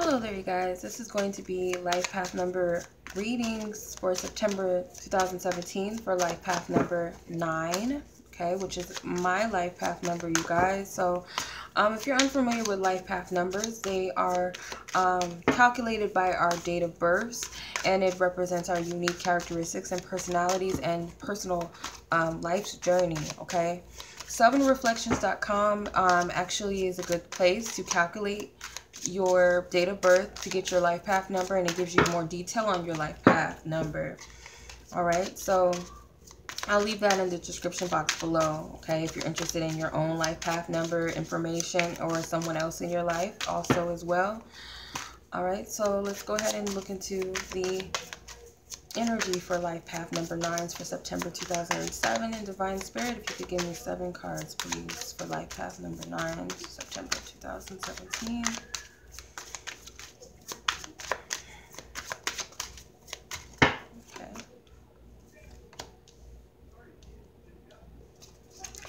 Hello there, you guys. This is going to be life path number readings for September 2017 for life path number 9, okay, which is my life path number, you guys. So if you're unfamiliar with life path numbers, they are calculated by our date of birth, and it represents our unique characteristics and personalities and personal life's journey, okay. Southernreflections.com actually is a good place to calculate your date of birth to get your life path number, and it gives you more detail on your life path number. All right, so I'll leave that in the description box below, okay, if you're interested in your own life path number information or someone else in your life also as well. All right, so let's go ahead and look into the energy for life path number 9s for September 2007. And Divine Spirit, if you could give me 7 cards, please, for life path number 9, September 2017.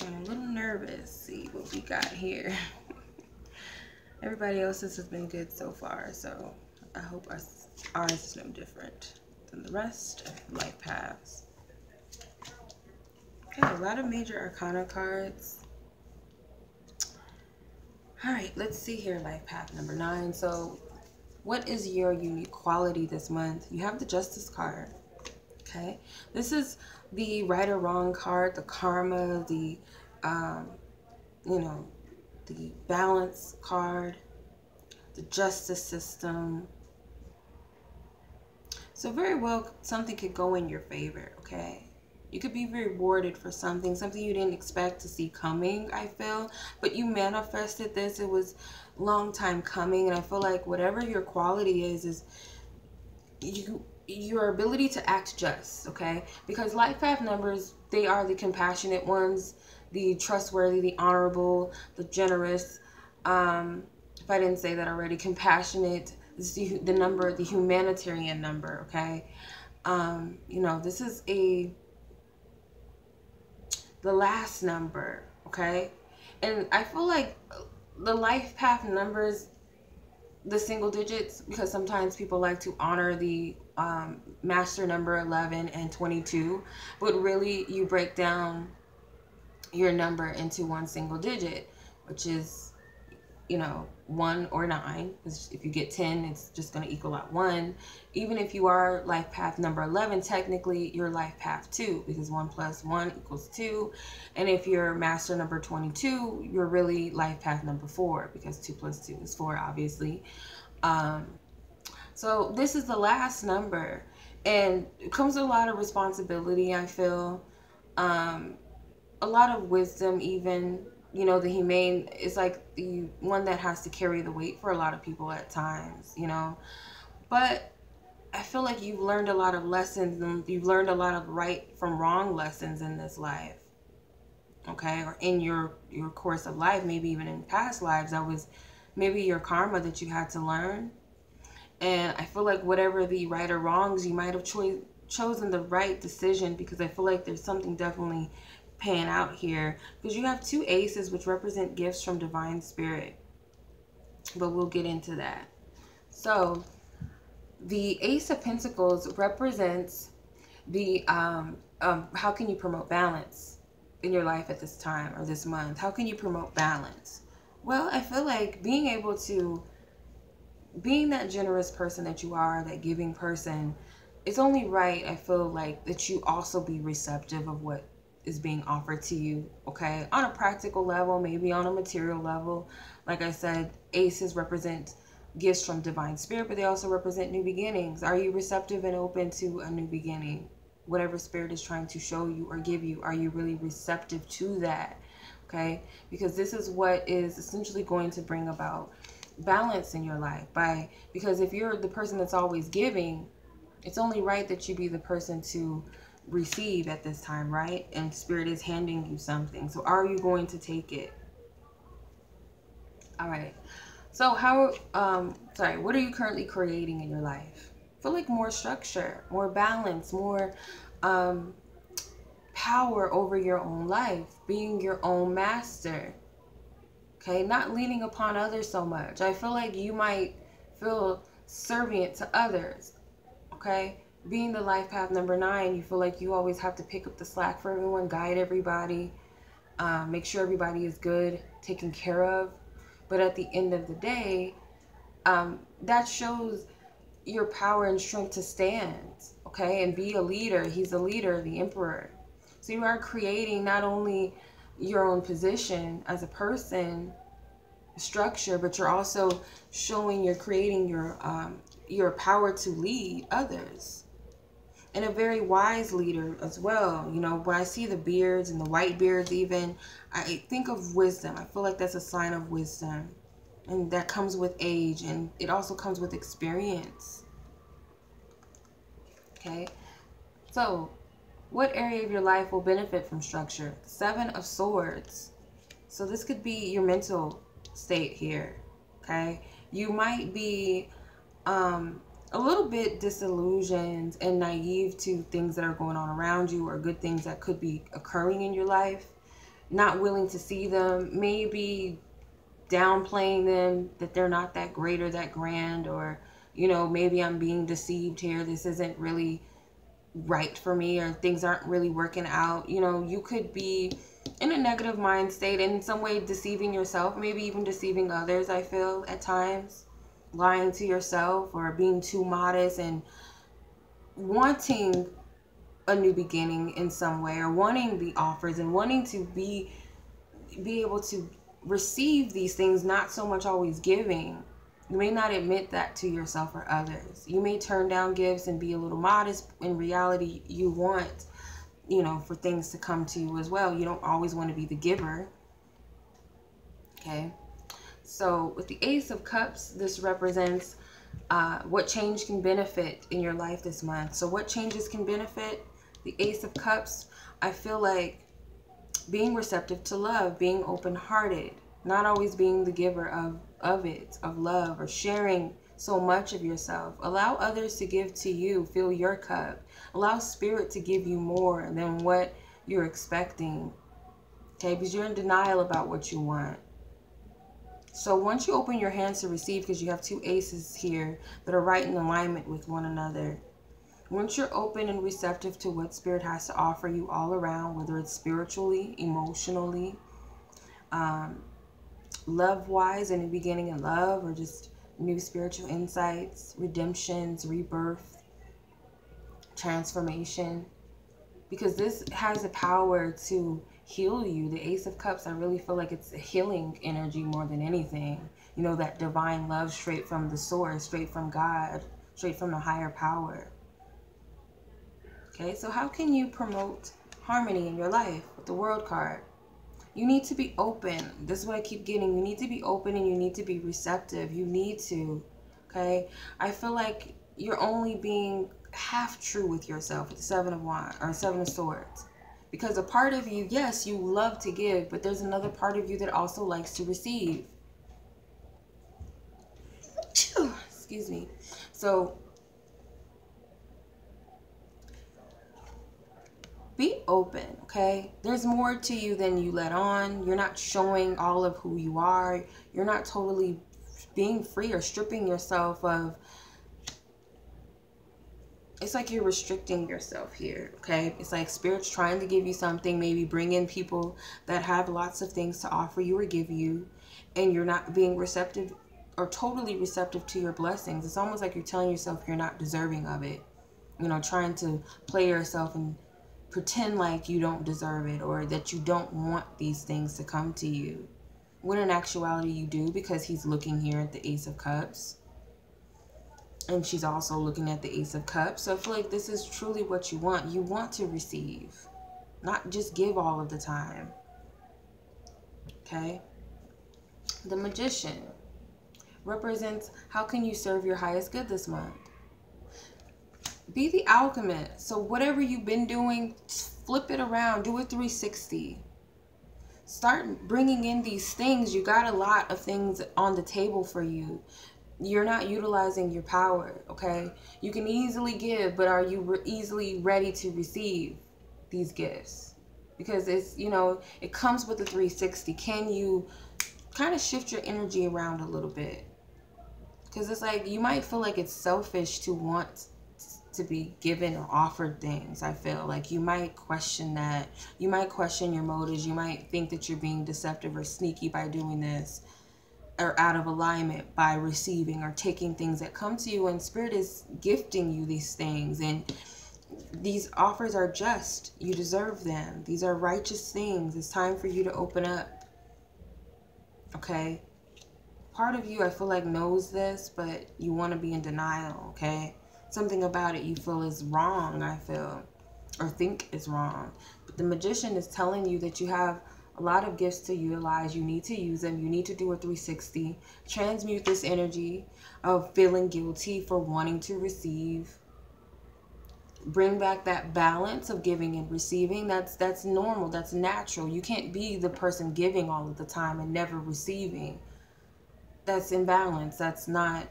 I'm a little nervous. See what we got here. Everybody else's has been good so far, so I hope ours is no different than the rest of life paths. Okay, a lot of major arcana cards. All right, let's see here, life path number 9. So what is your unique quality this month? You have the Justice card. Okay, this is the right or wrong card, the karma, the the balance card, the justice system. So very well, something could go in your favor, okay? You could be rewarded for something you didn't expect to see coming, I feel. But you manifested this. It was a long time coming. And I feel like whatever your quality is your ability to act just, okay? Because life path numbers, they are the compassionate ones, the trustworthy, the honorable, the generous. If I didn't say that already, compassionate is the number, the humanitarian number, okay? You know, this is the last number, okay? And I feel like the life path numbers, the single digits, because sometimes people like to honor the master number 11 and 22, but really you break down your number into one single digit, which is, you know, 1 or 9. If you get 10, it's just going to equal out 1. Even if you are life path number 11, technically you're life path 2, because 1 plus 1 equals 2. And if you're master number 22, you're really life path number 4, because 2 plus 2 is 4, obviously. So this is the last number, and it comes with a lot of responsibility, I feel. A lot of wisdom, even, you know, the humane is like the one that has to carry the weight for a lot of people at times, you know. But I feel like you've learned a lot of lessons, and you've learned a lot of right from wrong lessons in this life, okay, or in your course of life. Maybe even in past lives, that was maybe your karma that you had to learn. And I feel like whatever the right or wrongs, you might have chosen the right decision, because I feel like there's something definitely paying out here, because you have 2 aces, which represent gifts from Divine Spirit, but we'll get into that. So the Ace of Pentacles represents the how can you promote balance in your life at this time or this month? How can you promote balance? Well, I feel like being that generous person that you are, that giving person, it's only right, I feel like, that you also be receptive of what is being offered to you, okay? On a practical level, maybe on a material level. Like I said, aces represent gifts from Divine Spirit, but they also represent new beginnings. Are you receptive and open to a new beginning? Whatever Spirit is trying to show you or give you, are you really receptive to that, okay? Because this is what is essentially going to bring about balance in your life. Because if you're the person that's always giving, it's only right that you be the person to receive at this time, right? And Spirit is handing you something, so are you going to take it? All right, so what are you currently creating in your life? I feel like more structure, more balance, more power over your own life, being your own master, okay? Not leaning upon others so much. I feel like you might feel servient to others, okay? Being the life path number 9, you feel like you always have to pick up the slack for everyone, guide everybody, make sure everybody is good, taken care of. But at the end of the day, that shows your power and strength to stand, okay, and be a leader. He's a leader, the emperor. So you are creating not only your own position as a person, structure, but you're also showing you're creating your power to lead others, and a very wise leader as well. You know, when I see the beards and the white beards even, I think of wisdom. I feel like that's a sign of wisdom, and that comes with age, and it also comes with experience. Okay, so what area of your life will benefit from structure? 7 of Swords. So this could be your mental state here, okay? You might be a little bit disillusioned and naive to things that are going on around you, or good things that could be occurring in your life, not willing to see them, maybe downplaying them, that they're not that great or that grand, or, you know, maybe I'm being deceived here, this isn't really right for me, or things aren't really working out. You know, you could be in a negative mind state, and in some way deceiving yourself, maybe even deceiving others. I feel at times lying to yourself, or being too modest and wanting a new beginning in some way, or wanting the offers and wanting to be able to receive these things, not so much always giving. You may not admit that to yourself or others. You may turn down gifts and be a little modest. In reality, you want, you know, for things to come to you as well. You don't always want to be the giver. Okay. So with the Ace of Cups, this represents what change can benefit in your life this month. So what changes can benefit? The Ace of Cups, I feel like being receptive to love, being open-hearted, not always being the giver of love, or sharing so much of yourself. Allow others to give to you. Fill your cup. Allow spirit to give you more than what you're expecting. Okay, because you're in denial about what you want. So once you open your hands to receive, because you have 2 aces here that are right in alignment with one another, once you're open and receptive to what spirit has to offer you all around, whether it's spiritually, emotionally, love-wise, in the beginning in love, or just new spiritual insights, redemptions, rebirth, transformation, because this has the power to heal you. The Ace of Cups, I really feel like it's a healing energy more than anything. You know, that divine love straight from the source, straight from God, straight from the higher power. Okay, so how can you promote harmony in your life with the World card? You need to be open. This is what I keep getting. You need to be open, and you need to be receptive. You need to, okay? I feel like you're only being half true with yourself with the 7 of Wands, or 7 of Swords. Because a part of you, yes, you love to give, but there's another part of you that also likes to receive. Excuse me. So be open, okay? There's more to you than you let on. You're not showing all of who you are. You're not totally being free or stripping yourself of... It's like you're restricting yourself here, okay? It's like Spirit's trying to give you something, maybe bring in people that have lots of things to offer you or give you, and you're not being receptive or totally receptive to your blessings. It's almost like you're telling yourself you're not deserving of it. You know, trying to play yourself and pretend like you don't deserve it, or that you don't want these things to come to you. When in actuality you do, because he's looking here at the Ace of Cups. And she's also looking at the Ace of Cups. So I feel like this is truly what you want. You want to receive, not just give all of the time. Okay? The Magician represents how can you serve your highest good this month. Be the alchemist. So whatever you've been doing, flip it around. Do a 360. Start bringing in these things. You got a lot of things on the table for you. You're not utilizing your power, okay? You can easily give, but are you easily ready to receive these gifts? Because it's, you know, it comes with the 360. Can you kind of shift your energy around a little bit? Because it's like you might feel like it's selfish to want to be given or offered things. I feel like you might question that. You might question your motives. You might think that you're being deceptive or sneaky by doing this, or out of alignment by receiving or taking things that come to you. And Spirit is gifting you these things, and these offers are just. You deserve them. These are righteous things. It's time for you to open up. Okay? Part of you, I feel like, knows this, but you want to be in denial. Okay? Something about it you feel is wrong, I feel, or think is wrong. But the Magician is telling you that you have a lot of gifts to utilize. You need to use them. You need to do a 360. Transmute this energy of feeling guilty for wanting to receive. Bring back that balance of giving and receiving. That's normal. That's natural. You can't be the person giving all of the time and never receiving. That's imbalance. That's not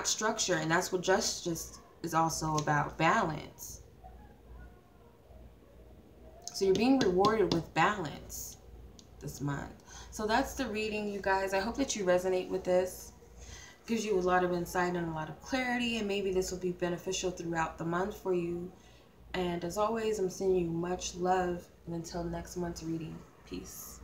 structure. And that's what justice is also about, balance. So you're being rewarded with balance this month. So that's the reading, you guys. I hope that you resonate with this. Gives you a lot of insight and a lot of clarity, and maybe this will be beneficial throughout the month for you. And as always, I'm sending you much love, and until next month's reading, peace.